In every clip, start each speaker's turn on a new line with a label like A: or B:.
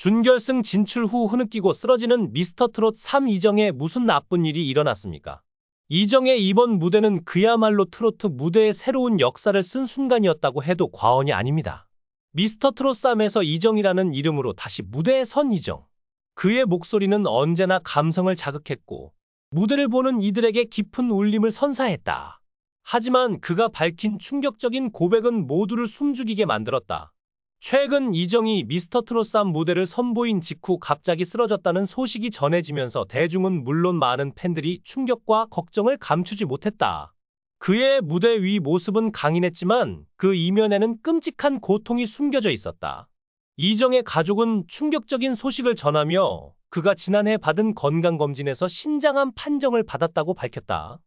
A: 준결승 진출 후 흐느끼고 쓰러지는 미스터트롯 3 이정에 무슨 나쁜 일이 일어났습니까? 이정의 이번 무대는 그야말로 트로트 무대의 새로운 역사를 쓴 순간이었다고 해도 과언이 아닙니다. 미스터트롯 3에서 이정이라는 이름으로 다시 무대에 선 이정. 그의 목소리는 언제나 감성을 자극했고 무대를 보는 이들에게 깊은 울림을 선사했다. 하지만 그가 밝힌 충격적인 고백은 모두를 숨죽이게 만들었다. 최근 이정이 미스터트롯 3 무대를 선보인 직후 갑자기 쓰러졌다는 소식이 전해지면서 대중은 물론 많은 팬들이 충격과 걱정을 감추지 못했다. 그의 무대 위 모습은 강인했지만 그 이면에는 끔찍한 고통이 숨겨져 있었다. 이정의 가족은 충격적인 소식을 전하며 그가 지난해 받은 건강검진에서 신장암 판정을 받았다고 밝혔다.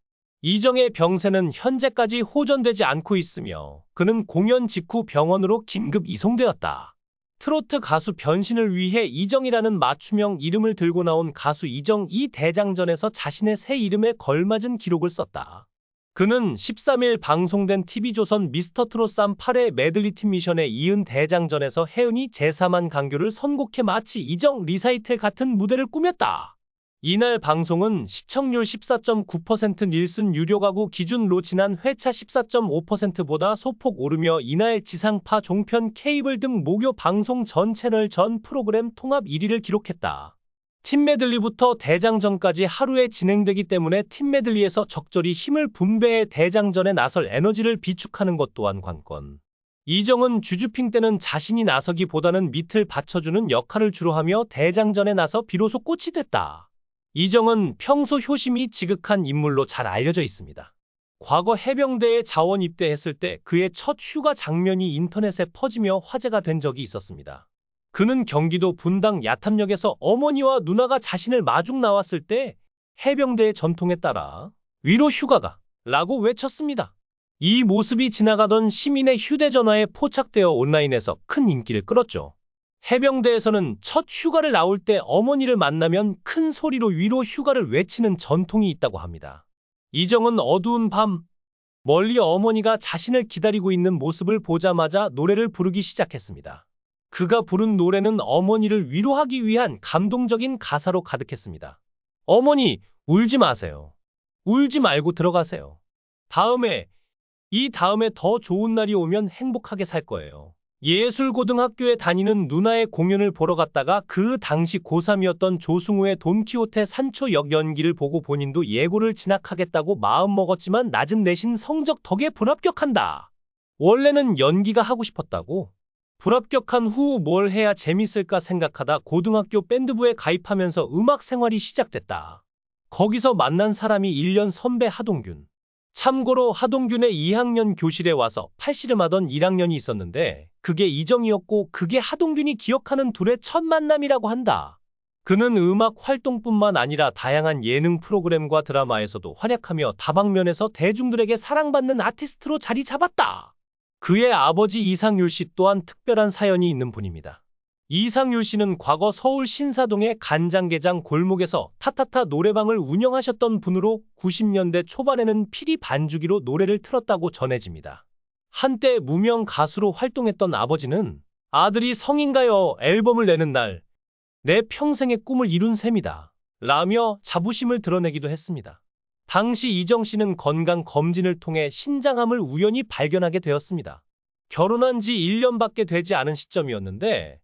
A: 이정의 병세는 현재까지 호전되지 않고 있으며 그는 공연 직후 병원으로 긴급 이송되었다. 트로트 가수 변신을 위해 이정이라는 맞춤형 이름을 들고 나온 가수 이정이 대장전에서 자신의 새 이름에 걸맞은 기록을 썼다. 그는 13일 방송된 TV조선 미스터트롯 3 8회 메들리팀 미션에 이은 대장전에서 혜은이 제3한 강교를 선곡해 마치 이정 리사이틀 같은 무대를 꾸몄다. 이날 방송은 시청률 14.9% 닐슨 유료 가구 기준으로 지난 회차 14.5%보다 소폭 오르며 이날 지상파 종편 케이블 등 모교 방송 전 채널 전 프로그램 통합 1위를 기록했다. 팀 메들리부터 대장전까지 하루에 진행되기 때문에 팀 메들리에서 적절히 힘을 분배해 대장전에 나설 에너지를 비축하는 것 또한 관건. 이정은 주주핑 때는 자신이 나서기보다는 밑을 받쳐주는 역할을 주로 하며 대장전에 나서 비로소 꽃이 됐다. 이정은 평소 효심이 지극한 인물로 잘 알려져 있습니다. 과거 해병대에 자원 입대했을 때 그의 첫 휴가 장면이 인터넷에 퍼지며 화제가 된 적이 있었습니다. 그는 경기도 분당 야탐역에서 어머니와 누나가 자신을 마중 나왔을 때 해병대의 전통에 따라 위로 휴가가 라고 외쳤습니다. 이 모습이 지나가던 시민의 휴대전화에 포착되어 온라인에서 큰 인기를 끌었죠. 해병대에서는 첫 휴가를 나올 때 어머니를 만나면 큰 소리로 위로 휴가를 외치는 전통이 있다고 합니다. 이정은 어두운 밤, 멀리 어머니가 자신을 기다리고 있는 모습을 보자마자 노래를 부르기 시작했습니다. 그가 부른 노래는 어머니를 위로하기 위한 감동적인 가사로 가득했습니다. 어머니, 울지 마세요. 울지 말고 들어가세요. 이 다음에 더 좋은 날이 오면 행복하게 살 거예요. 예술고등학교에 다니는 누나의 공연을 보러 갔다가 그 당시 고3이었던 조승우의 돈키호테 산초 역 연기를 보고 본인도 예고를 진학하겠다고 마음먹었지만 낮은 내신 성적 덕에 불합격한다. 원래는 연기가 하고 싶었다고. 불합격한 후 뭘 해야 재밌을까 생각하다 고등학교 밴드부에 가입하면서 음악 생활이 시작됐다. 거기서 만난 사람이 1년 선배 하동균. 참고로 하동균의 2학년 교실에 와서 팔씨름하던 1학년이 있었는데 그게 이정이었고 그게 하동균이 기억하는 둘의 첫 만남이라고 한다. 그는 음악 활동뿐만 아니라 다양한 예능 프로그램과 드라마에서도 활약하며 다방면에서 대중들에게 사랑받는 아티스트로 자리 잡았다. 그의 아버지 이상률 씨 또한 특별한 사연이 있는 분입니다. 이상률 씨는 과거 서울 신사동의 간장게장 골목에서 타타타 노래방을 운영하셨던 분으로 90년대 초반에는 피리 반주기로 노래를 틀었다고 전해집니다. 한때 무명 가수로 활동했던 아버지는 아들이 성인가요 앨범을 내는 날 내 평생의 꿈을 이룬 셈이다 라며 자부심을 드러내기도 했습니다. 당시 이정 씨는 건강검진을 통해 신장암을 우연히 발견하게 되었습니다. 결혼한 지 1년밖에 되지 않은 시점이었는데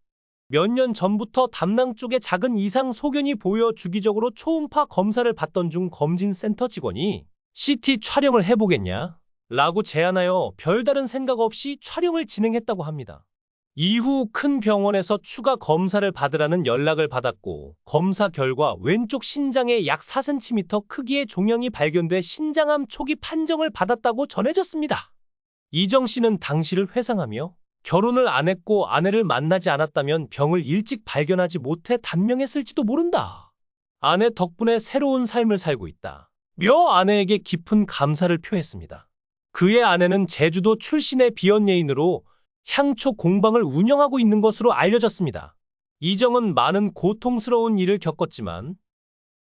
A: 몇 년 전부터 담낭 쪽에 작은 이상 소견이 보여 주기적으로 초음파 검사를 받던 중 검진센터 직원이 CT 촬영을 해보겠냐? 라고 제안하여 별다른 생각 없이 촬영을 진행했다고 합니다. 이후 큰 병원에서 추가 검사를 받으라는 연락을 받았고 검사 결과 왼쪽 신장에 약 4cm 크기의 종양이 발견돼 신장암 초기 판정을 받았다고 전해졌습니다. 이정 씨는 당시를 회상하며 결혼을 안 했고 아내를 만나지 않았다면 병을 일찍 발견하지 못해 단명했을지도 모른다. 아내 덕분에 새로운 삶을 살고 있다. 며 아내에게 깊은 감사를 표했습니다. 그의 아내는 제주도 출신의 비연예인으로 향초 공방을 운영하고 있는 것으로 알려졌습니다. 이정은 많은 고통스러운 일을 겪었지만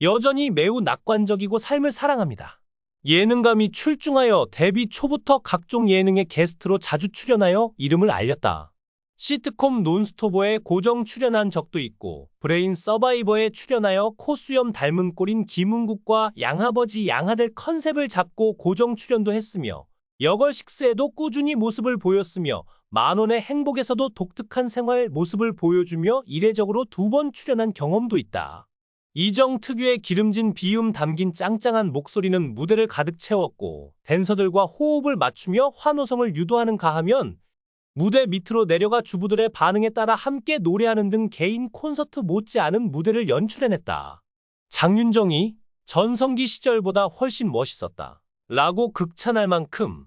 A: 여전히 매우 낙관적이고 삶을 사랑합니다. 예능감이 출중하여 데뷔 초부터 각종 예능의 게스트로 자주 출연하여 이름을 알렸다. 시트콤 논스톱어에 고정 출연한 적도 있고 브레인 서바이버에 출연하여 코수염 닮은 꼴인 김은국과 양아버지 양아들 컨셉을 잡고 고정 출연도 했으며 여걸식스에도 꾸준히 모습을 보였으며 만원의 행복에서도 독특한 생활 모습을 보여주며 이례적으로 2번 출연한 경험도 있다. 이정 특유의 기름진 비음 담긴 짱짱한 목소리는 무대를 가득 채웠고 댄서들과 호흡을 맞추며 환호성을 유도하는 가하면 무대 밑으로 내려가 주부들의 반응에 따라 함께 노래하는 등 개인 콘서트 못지않은 무대를 연출해냈다. 장윤정이 전성기 시절보다 훨씬 멋있었다. 라고 극찬할 만큼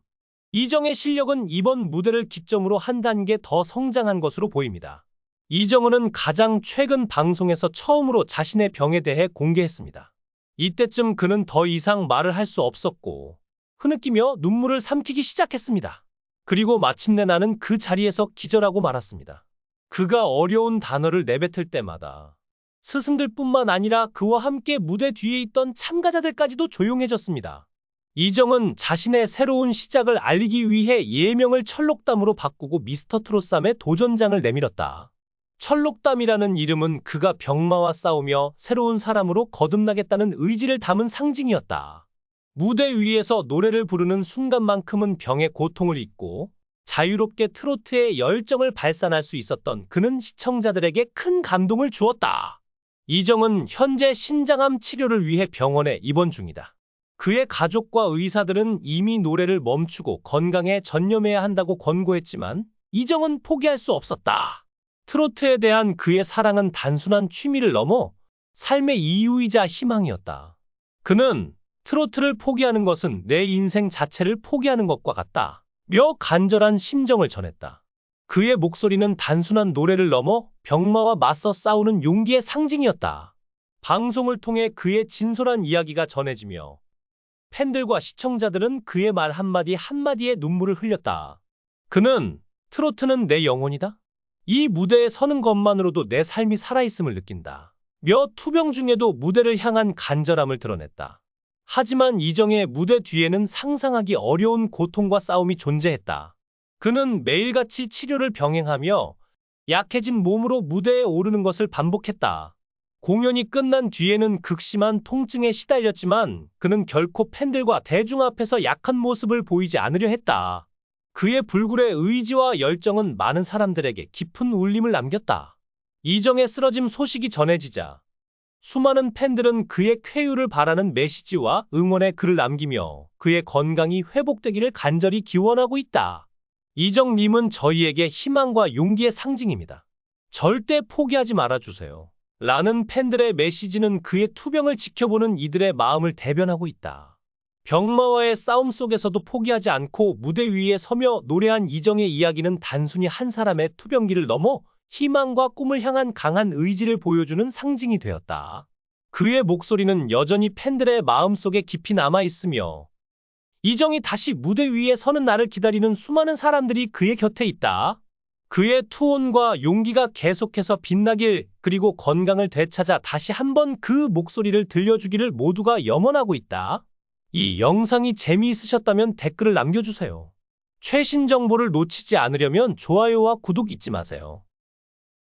A: 이정의 실력은 이번 무대를 기점으로 한 단계 더 성장한 것으로 보입니다. 이정은은 가장 최근 방송에서 처음으로 자신의 병에 대해 공개했습니다. 이때쯤 그는 더 이상 말을 할 수 없었고 흐느끼며 눈물을 삼키기 시작했습니다. 그리고 마침내 나는 그 자리에서 기절하고 말았습니다. 그가 어려운 단어를 내뱉을 때마다 스승들뿐만 아니라 그와 함께 무대 뒤에 있던 참가자들까지도 조용해졌습니다. 이정은 자신의 새로운 시작을 알리기 위해 예명을 철록담으로 바꾸고 미스터트롯3의 도전장을 내밀었다. 철록담이라는 이름은 그가 병마와 싸우며 새로운 사람으로 거듭나겠다는 의지를 담은 상징이었다. 무대 위에서 노래를 부르는 순간만큼은 병의 고통을 잊고 자유롭게 트로트의 열정을 발산할 수 있었던 그는 시청자들에게 큰 감동을 주었다. 이정은 현재 신장암 치료를 위해 병원에 입원 중이다. 그의 가족과 의사들은 이미 노래를 멈추고 건강에 전념해야 한다고 권고했지만 이정은 포기할 수 없었다. 트로트에 대한 그의 사랑은 단순한 취미를 넘어 삶의 이유이자 희망이었다. 그는 트로트를 포기하는 것은 내 인생 자체를 포기하는 것과 같다. 며 간절한 심정을 전했다. 그의 목소리는 단순한 노래를 넘어 병마와 맞서 싸우는 용기의 상징이었다. 방송을 통해 그의 진솔한 이야기가 전해지며 팬들과 시청자들은 그의 말 한마디 한마디에 눈물을 흘렸다. 그는 트로트는 내 영혼이다. 이 무대에 서는 것만으로도 내 삶이 살아있음을 느낀다. 며 투병 중에도 무대를 향한 간절함을 드러냈다. 하지만 이정의 무대 뒤에는 상상하기 어려운 고통과 싸움이 존재했다. 그는 매일같이 치료를 병행하며 약해진 몸으로 무대에 오르는 것을 반복했다. 공연이 끝난 뒤에는 극심한 통증에 시달렸지만 그는 결코 팬들과 대중 앞에서 약한 모습을 보이지 않으려 했다. 그의 불굴의 의지와 열정은 많은 사람들에게 깊은 울림을 남겼다. 이정의 쓰러짐 소식이 전해지자 수많은 팬들은 그의 쾌유를 바라는 메시지와 응원의 글을 남기며 그의 건강이 회복되기를 간절히 기원하고 있다. 이정님은 저희에게 희망과 용기의 상징입니다. 절대 포기하지 말아주세요. 라는 팬들의 메시지는 그의 투병을 지켜보는 이들의 마음을 대변하고 있다. 병마와의 싸움 속에서도 포기하지 않고 무대 위에 서며 노래한 이정의 이야기는 단순히 한 사람의 투병기를 넘어 희망과 꿈을 향한 강한 의지를 보여주는 상징이 되었다. 그의 목소리는 여전히 팬들의 마음속에 깊이 남아있으며 이정이 다시 무대 위에 서는 날을 기다리는 수많은 사람들이 그의 곁에 있다. 그의 투혼과 용기가 계속해서 빛나길 그리고 건강을 되찾아 다시 한번 그 목소리를 들려주기를 모두가 염원하고 있다. 이 영상이 재미있으셨다면 댓글을 남겨주세요. 최신 정보를 놓치지 않으려면 좋아요와 구독 잊지 마세요.